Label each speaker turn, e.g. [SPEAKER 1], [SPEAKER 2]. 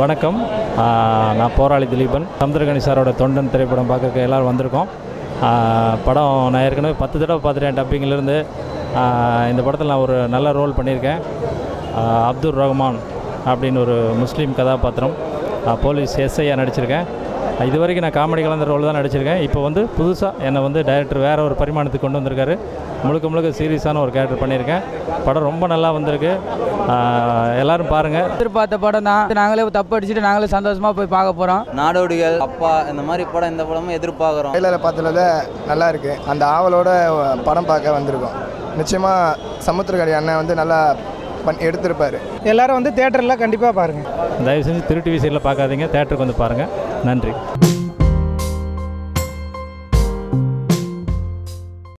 [SPEAKER 1] வணக்கம். நான் போராளி திலீபன். சமுத்திரகனி சாரோட தொண்டன் திரைப்படம் பார்க்க எல்லோரும் வந்திருக்கோம். படம் நான் ஏற்கனவே 10 தடவை பார்த்துட்டேன் டப்பிங்கிலேருந்து. இந்த படத்தில் நான் ஒரு நல்ல ரோல் பண்ணியிருக்கேன். அப்துல் ரஹ்மான் அப்படின்னு ஒரு முஸ்லீம் கதாபாத்திரம், போலீஸ் எஸ்ஐயாக நடிச்சிருக்கேன். இது வரைக்கும் நான் காமெடி கலந்த ரோல் தான் நடிச்சிருக்கேன். இப்போ புதுசாக என்னை டைரக்டர் வேறு ஒரு பரிமாணத்துக்கு கொண்டு வந்திருக்காரு. முழுக்க சீரியஸான ஒரு கேரக்டர் பண்ணியிருக்கேன். படம் ரொம்ப நல்லா வந்திருக்கு. எல்லோரும் பாருங்கள்.
[SPEAKER 2] எதிர்பார்த்த படம் தான். நாங்களே தப்பு அடிச்சுட்டு நாங்களே சந்தோஷமாக போய் பார்க்க போகிறோம்.
[SPEAKER 3] நாடோடிகள், அப்பா, இந்த மாதிரி படம் இந்த படமும் எதிர்பார்க்குறோம்.
[SPEAKER 4] ட்ரெய்லரை பார்த்ததுல நல்லா இருக்குது. அந்த ஆவலோட படம் பார்க்க வந்திருக்கோம். நிச்சயமாக சமுத்திரகனி அண்ணன் நல்லா எடுத்திருப்பார்.
[SPEAKER 5] எல்லோரும் தியேட்டரில் கண்டிப்பாக பாருங்கள்.
[SPEAKER 1] தயவு செஞ்சு திரு டிவி சைடில் பார்க்காதீங்க, தேட்டருக்கு பாருங்கள். நன்றி.